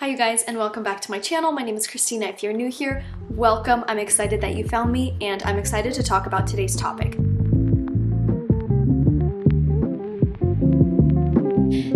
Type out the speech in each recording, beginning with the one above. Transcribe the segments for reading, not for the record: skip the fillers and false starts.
Hi you guys, and welcome back to my channel. My name is Christina. If you're new here, welcome. I'm excited that you found me, and I'm excited to talk about today's topic.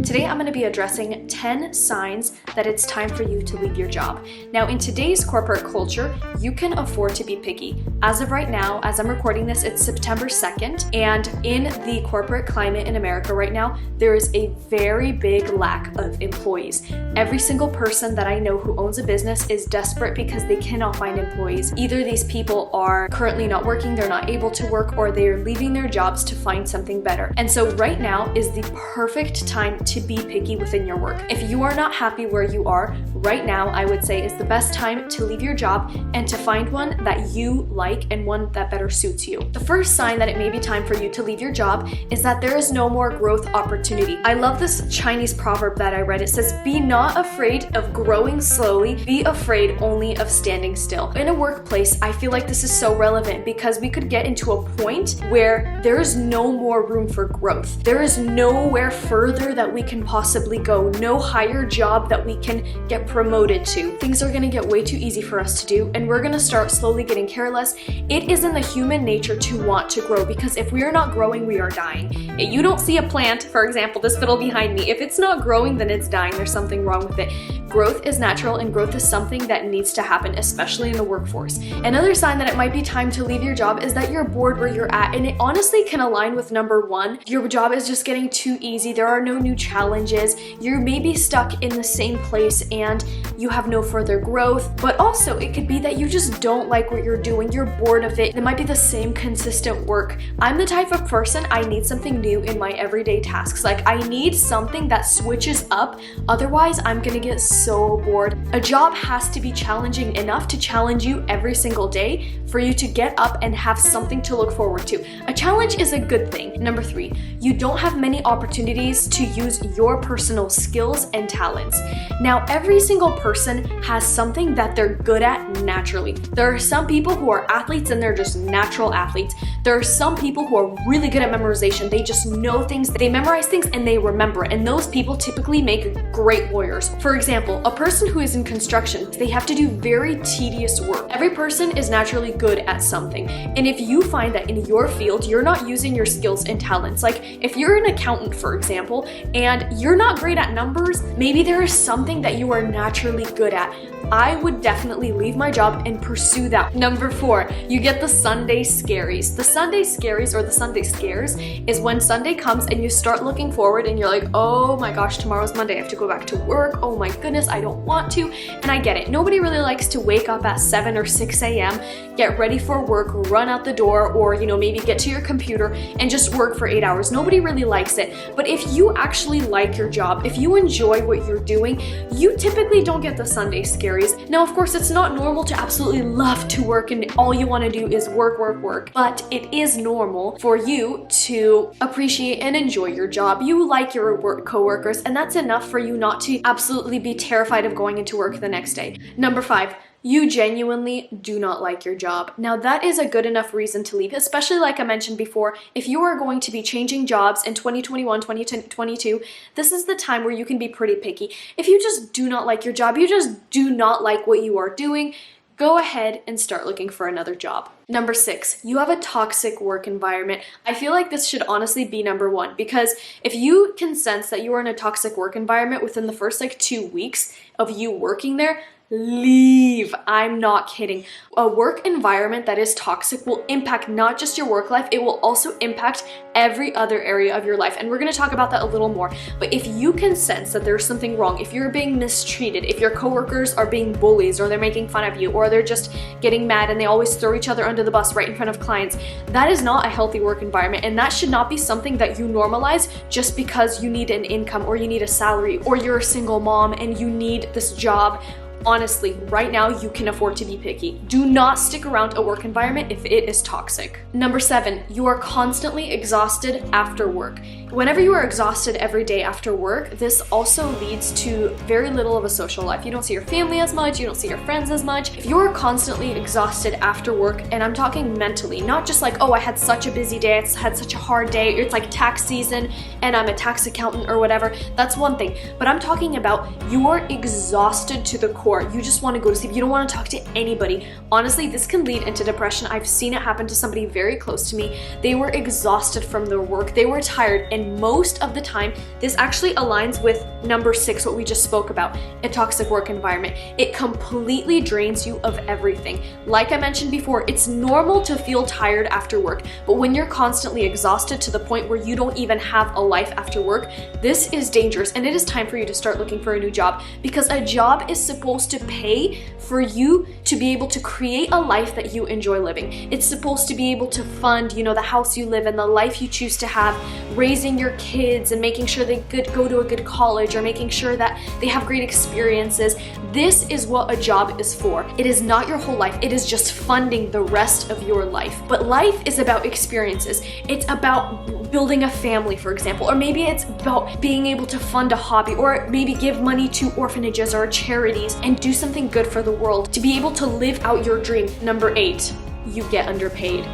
Today I'm going to be addressing 10 signs that it's time for you to leave your job. Now, in today's corporate culture, you can afford to be picky. As of right now, as I'm recording this, it's September 2nd, and in the corporate climate in America right now, there is a very big lack of employees. Every single person that I know who owns a business is desperate because they cannot find employees. Either these people are currently not working, they're not able to work, or they're leaving their jobs to find something better. And so right now is the perfect time to be picky within your work. If you are not happy where you are, right now I would say is the best time to leave your job and to find one that you like and one that better suits you. The first sign that it may be time for you to leave your job is that there is no more growth opportunity. I love this Chinese proverb that I read. It says, "Be not afraid of growing slowly, be afraid only of standing still." In a workplace, I feel like this is so relevant because we could get into a point where there is no more room for growth. There is nowhere further that we can possibly go, no higher job that we can get promoted to. Things are gonna get way too easy for us to do, and we're gonna start slowly getting careless. It is in the human nature to want to grow, because if we are not growing, we are dying. You don't see a plant, for example, this fiddle behind me. If it's not growing, then it's dying. There's something wrong with it. Growth is natural, and growth is something that needs to happen, especially in the workforce. Another sign that it might be time to leave your job is that you're bored where you're at, and it honestly can align with number one. Your job is just getting too easy. There are no new challenges. You're maybe stuck in the same place and you have no further growth, but also it could be that you just don't like what you're doing. You're bored of it. It might be the same consistent work. I'm the type of person, I need something new in my everyday tasks. Like, I need something that switches up. Otherwise, I'm gonna get so bored. A job has to be challenging enough to challenge you every single day for you to get up and have something to look forward to. A challenge is a good thing. Number three, you don't have many opportunities to use your personal skills and talents. Now, every single person has something that they're good at naturally. There are some people who are athletes and they're just natural athletes. There are some people who are really good at memorization. They just know things, they memorize things and they remember it. And those people typically make great lawyers. For example, a person who is in construction, they have to do very tedious work. Every person is naturally good at something. And if you find that in your field, you're not using your skills and talents, like if you're an accountant, for example, and you're not great at numbers, maybe there is something that you are naturally good at. I would definitely leave my job and pursue that. Number four, you get the Sunday Scaries. The Sunday Scaries, or the Sunday Scares, is when Sunday comes and you start looking forward and you're like, oh my gosh, tomorrow's Monday, I have to go back to work. Oh my goodness, I don't want to. And I get it. Nobody really likes to wake up at 7 or 6 a.m., get ready for work, run out the door, or maybe get to your computer and just work for 8 hours. Nobody really likes it. But if you actually like your job, if you enjoy what you're doing, you typically don't get the Sunday Scaries. Now, of course, it's not normal to absolutely love to work and all you want to do is work, work, work, but it is normal for you to appreciate and enjoy your job. You like your coworkers, and that's enough for you not to absolutely be terrified of going into work the next day. Number five, you genuinely do not like your job. Now, that is a good enough reason to leave, especially like I mentioned before, if you are going to be changing jobs in 2021, 2022, this is the time where you can be pretty picky. If you just do not like your job, you just do not like what you are doing, go ahead and start looking for another job. Number six, you have a toxic work environment. I feel like this should honestly be number one, because if you can sense that you are in a toxic work environment within the first 2 weeks of you working there, leave. I'm not kidding. A work environment that is toxic will impact not just your work life, it will also impact every other area of your life. And we're going to talk about that a little more. But if you can sense that there's something wrong, if you're being mistreated, if your coworkers are being bullies, or they're making fun of you, or they're just getting mad and they always throw each other under the bus right in front of clients, that is not a healthy work environment. And that should not be something that you normalize just because you need an income, or you need a salary, or you're a single mom and you need this job. honestly, right now you can afford to be picky. Do not stick around a work environment if it is toxic. Number 7, you are constantly exhausted after work. Whenever you are exhausted every day after work, this also leads to very little of a social life. You don't see your family as much, you don't see your friends as much. If you are constantly exhausted after work, and I'm talking mentally, not just like, oh, I had such a busy day, I had such a hard day, it's like tax season and I'm a tax accountant or whatever, that's one thing. But I'm talking about you are exhausted to the core. You just want to go to sleep. You don't want to talk to anybody. Honestly, this can lead into depression. I've seen it happen to somebody very close to me. They were exhausted from their work. They were tired, and most of the time, this actually aligns with number 6, what we just spoke about, a toxic work environment. It completely drains you of everything. Like I mentioned before, it's normal to feel tired after work, but when you're constantly exhausted to the point where you don't even have a life after work, this is dangerous, and it is time for you to start looking for a new job, because a job is supposed to pay for you to be able to create a life that you enjoy living. It's supposed to be able to fund, the house you live in, the life you choose to have, raising your kids and making sure they go to a good college, or making sure that they have great experiences. This is what a job is for. It is not your whole life. It is just funding the rest of your life. But life is about experiences. It's about building a family, for example, or maybe it's about being able to fund a hobby, or maybe give money to orphanages or charities and do something good for the world to be able to live out your dream. Number 8, you get underpaid.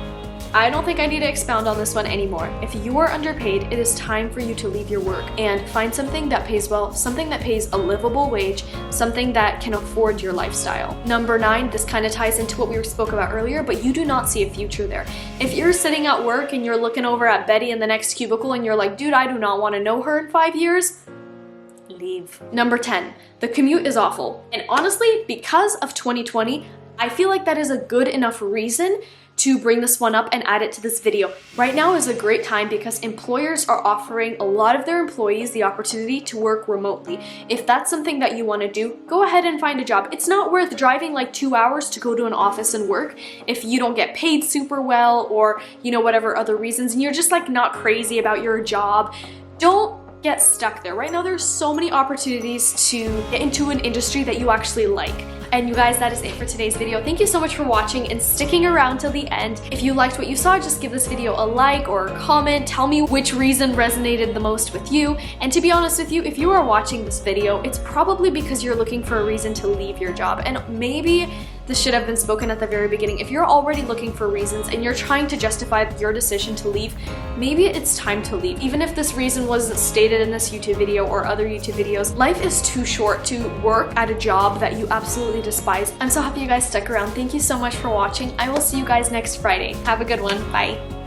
I don't think I need to expound on this one anymore. If you are underpaid, it is time for you to leave your work and find something that pays well, something that pays a livable wage, something that can afford your lifestyle. Number 9, this kind of ties into what we spoke about earlier, but you do not see a future there. If you're sitting at work and you're looking over at Betty in the next cubicle and you're like, dude, I do not want to know her in 5 years, leave. Number 10, the commute is awful. And honestly, because of 2020, I feel like that is a good enough reason to bring this one up and add it to this video. Right now is a great time because employers are offering a lot of their employees the opportunity to work remotely. If that's something that you want to do, go ahead and find a job. It's not worth driving like 2 hours to go to an office and work if you don't get paid super well, or whatever other reasons, and you're just like not crazy about your job. Don't get stuck there. Right now there's so many opportunities to get into an industry that you actually like. And you guys, that is it for today's video. Thank you so much for watching and sticking around till the end. If you liked what you saw, just give this video a like or a comment. Tell me which reason resonated the most with you. And to be honest with you, if you are watching this video, it's probably because you're looking for a reason to leave your job. And maybe this should have been spoken at the very beginning. If you're already looking for reasons and you're trying to justify your decision to leave, maybe it's time to leave. Even if this reason wasn't stated in this YouTube video or other YouTube videos, life is too short to work at a job that you absolutely despise. I'm so happy you guys stuck around. Thank you so much for watching. I will see you guys next Friday. Have a good one. Bye.